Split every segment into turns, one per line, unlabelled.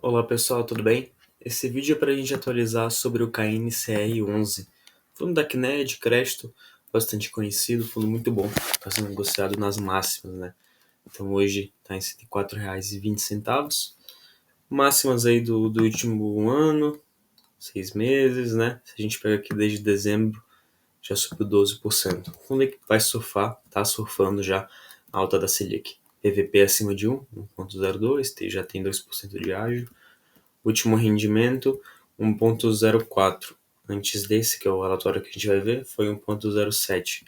Olá pessoal, tudo bem? Esse vídeo é para a gente atualizar sobre o KNCR11, fundo da Cned, crédito, bastante conhecido, fundo muito bom, está sendo negociado nas máximas, né? Então hoje está em R$ 104,20, máximas aí do último ano, 6 meses, né? Se a gente pega aqui desde dezembro, já subiu 12%. O fundo é que vai surfar, está surfando já a alta da Selic. PVP acima de 1,02, já tem 2% de ágio. Último rendimento, 1,04. Antes desse, que é o relatório que a gente vai ver, foi 1,07.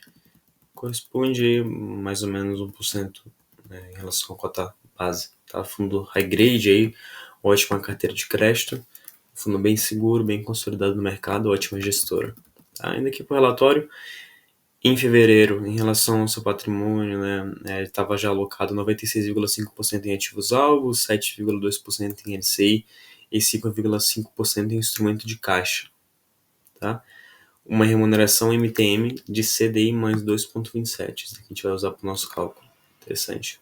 Corresponde a mais ou menos 1%, né, em relação à cota base. Tá? Fundo high grade, aí, ótima carteira de crédito, fundo bem seguro, bem consolidado no mercado, ótima gestora. Tá? Ainda aqui para o relatório, em fevereiro, em relação ao seu patrimônio, né, ele estava já alocado 96,5% em ativos-alvos, 7,2% em LCI e 5,5% em instrumento de caixa. Tá? Uma remuneração MTM de CDI mais 2,27. Isso aqui a gente vai usar para o nosso cálculo. Interessante.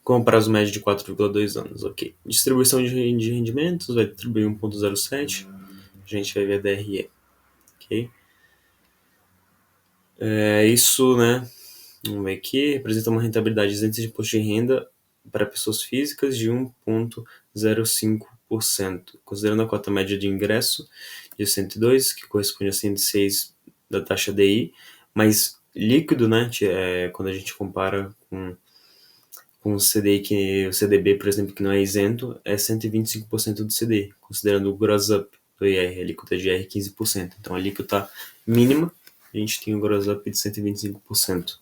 Com prazo médio de 4,2 anos. Ok. Distribuição de rendimentos, vai distribuir 1,07. A gente vai ver a DRE. Ok. Isso, né? Vamos ver aqui, representa uma rentabilidade isenta de imposto de renda para pessoas físicas de 1,05%, considerando a cota média de ingresso de 102, que corresponde a 106 da taxa DI, mas líquido, né, quando a gente compara com o CDI, o CDB, por exemplo, que não é isento, é 125% do CDI, considerando o gross up do IR, a alíquota de IR 15%. Então a alíquota mínima, a gente tem o gross up de 125%.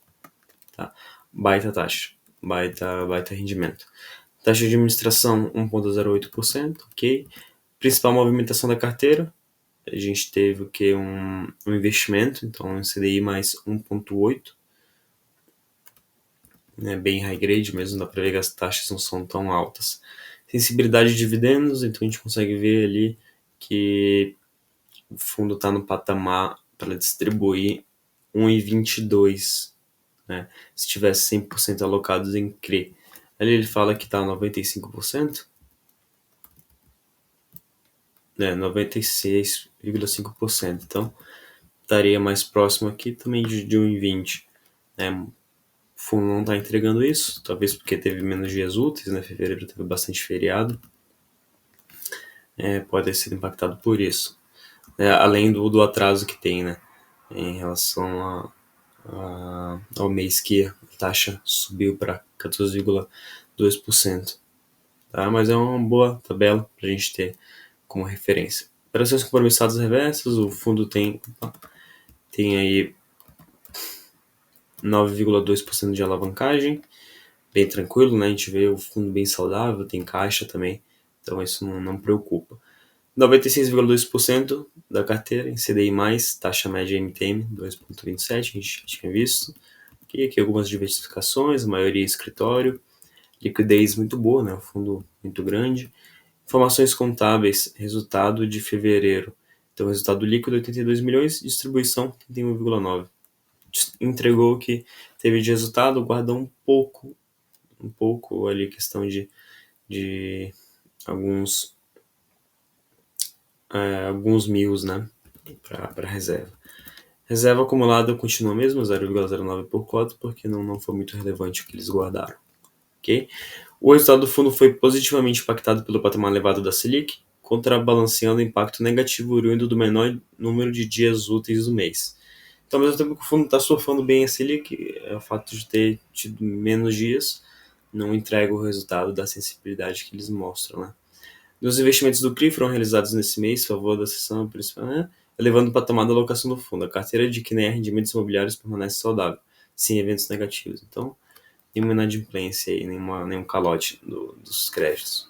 Tá? Baita taxa, baita rendimento. Taxa de administração 1,08%, ok. Principal movimentação da carteira, a gente teve o que? Um investimento, então um CDI mais 1,8%, né, bem high grade mesmo, dá para ver que as taxas não são tão altas. Sensibilidade de dividendos, então a gente consegue ver ali que o fundo está no patamar para distribuir 1,22, né? Se tivesse 100% alocados em CRE. Ali ele fala que está 95%, né? 96,5%. Então, estaria mais próximo aqui também de 1,20. Né? O fundo não está entregando isso, talvez porque teve menos dias úteis, né? Fevereiro teve bastante feriado. Pode ter sido impactado por isso. Além do atraso que tem, né? Em relação ao mês que a taxa subiu para 14,2%. Tá? Mas é uma boa tabela para a gente ter como referência. Operações compromissadas reversas, o fundo tem aí 9,2% de alavancagem, bem tranquilo, né? A gente vê o fundo bem saudável, tem caixa também, então isso não preocupa. 96,2% da carteira em CDI+, taxa média MTM 2,27, a gente tinha visto. Aqui algumas diversificações, a maioria escritório, liquidez muito boa, né? Um fundo muito grande. Informações contábeis, resultado de fevereiro. Então, resultado líquido 82 milhões, distribuição 31,9. Entregou o que teve de resultado, guardou um pouco ali questão de alguns mil, né, para reserva. Reserva acumulada continua mesmo, 0,09 por cota, porque não foi muito relevante o que eles guardaram. Okay? O resultado do fundo foi positivamente impactado pelo patamar elevado da Selic, contrabalanceando o impacto negativo oriundo do menor número de dias úteis do mês. Então, ao mesmo tempo que o fundo está surfando bem a Selic, o fato de ter tido menos dias não entrega o resultado da sensibilidade que eles mostram. Né? Os investimentos do CRI foram realizados nesse mês, a favor da seção principal, né? Elevando o patamar da alocação do fundo. A carteira de CNE rendimentos imobiliários permanece saudável, sem eventos negativos. Então, nenhuma inadimplência aí, nenhum calote dos créditos.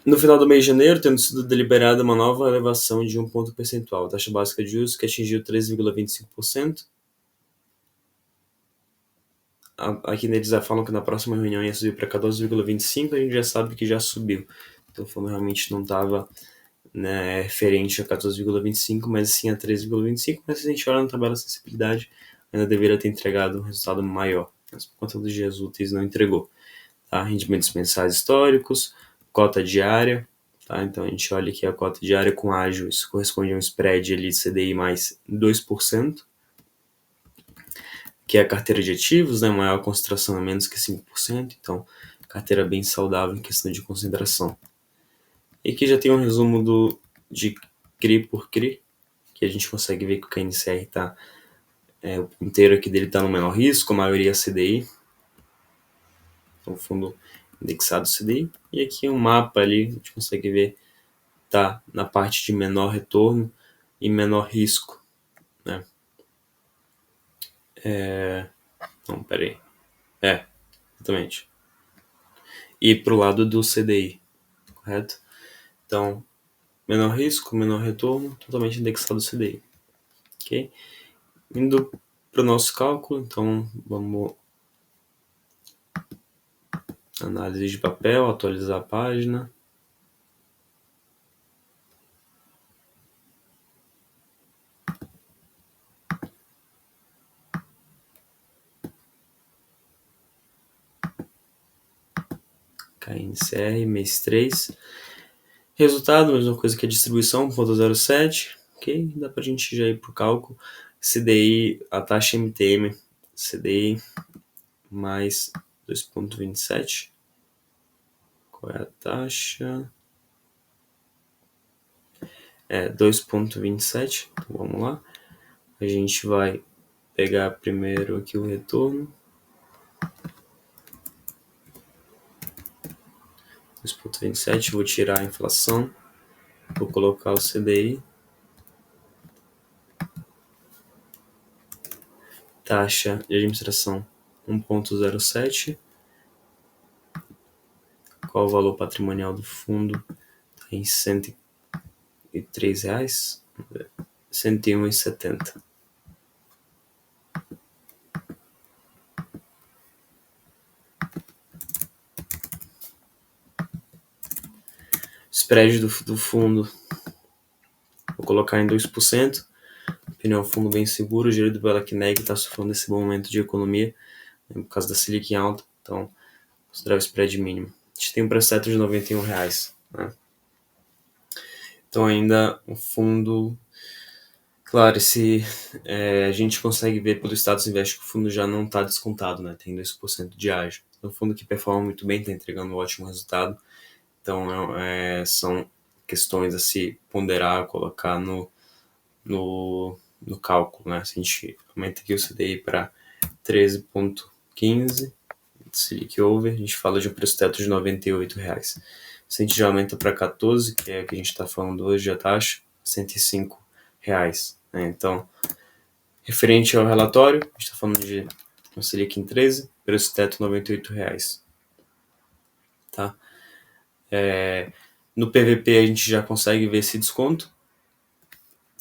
No final do mês de janeiro, tendo sido deliberada uma nova elevação de 1 ponto percentual, a taxa básica de juros que atingiu 13,25%. Aqui eles já falam que na próxima reunião ia subir para 14,25%, a gente já sabe que já subiu. Então o fundo realmente não estava, né, referente a 14,25%, mas sim a 13,25%, mas se a gente olha na tabela de acessibilidade, ainda deveria ter entregado um resultado maior, mas por conta dos dias úteis não entregou. tá? Rendimentos mensais históricos, cota diária, tá? Então a gente olha aqui a cota diária com ágio, isso corresponde a um spread ali de CDI mais 2%, que é a carteira de ativos, né? Maior concentração é menos que 5%, então carteira bem saudável em questão de concentração. E aqui já tem um resumo de CRI por CRI, que a gente consegue ver que o KNCR está, o ponteiro aqui dele está no menor risco, a maioria é CDI, então fundo indexado CDI, e aqui um mapa ali, a gente consegue ver, tá na parte de menor retorno e menor risco, né? Não, peraí. Exatamente. E pro lado do CDI, correto? Então, menor risco, menor retorno, totalmente indexado CDI, ok? Indo para o nosso cálculo, então vamos análise de papel, atualizar a página. KNCR, mês 3. Resultado, mesma coisa que a distribuição, 0,07. Ok? Dá pra gente já ir pro cálculo. CDI, a taxa MTM, CDI mais 2,27. Qual é a taxa? 2,27. Então vamos lá. A gente vai pegar primeiro aqui o retorno. 2,27. Vou tirar a inflação. Vou colocar o CDI. Taxa de administração 1,07. Qual o valor patrimonial do fundo? Está em R$103. 101,70. Spread do fundo, vou colocar em 2%. Opinião, fundo bem seguro, gerido pela CNEG, que está sofrendo esse bom momento de economia, né, por causa da Selic em alta. Então, considerar o spread mínimo. A gente tem um preço de R$91. Né? Então, ainda o fundo. Claro, se a gente consegue ver pelo status invest que o fundo já não está descontado, né? Tem 2% de ágio. É um fundo que performa muito bem, está entregando um ótimo resultado. Então, são questões a se ponderar, colocar no cálculo, né? Se a gente aumenta aqui o CDI para 13,15, Selic over, a gente fala de um preço teto de R$98. Se a gente já aumenta para 14, que é o que a gente está falando hoje, a taxa, R$105. Né? Então, referente ao relatório, a gente está falando de um Selic em 13, preço teto R$98. Tá? No PVP a gente já consegue ver esse desconto,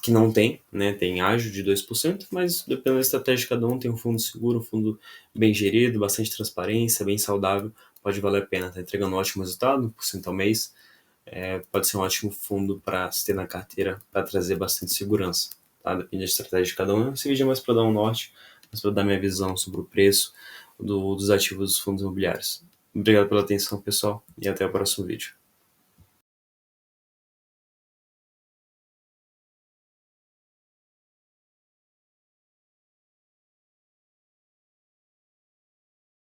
que não tem, né? Tem ágio de 2%, mas dependendo da estratégia de cada um, tem um fundo seguro, um fundo bem gerido, bastante transparência, bem saudável, pode valer a pena, tá entregando um ótimo resultado, 1% ao mês, pode ser um ótimo fundo para se ter na carteira, para trazer bastante segurança, tá? Depende da estratégia de cada um. Esse vídeo é mais para dar um norte, mais para dar minha visão sobre o preço dos ativos dos fundos imobiliários. Obrigado pela atenção, pessoal, e até o próximo vídeo.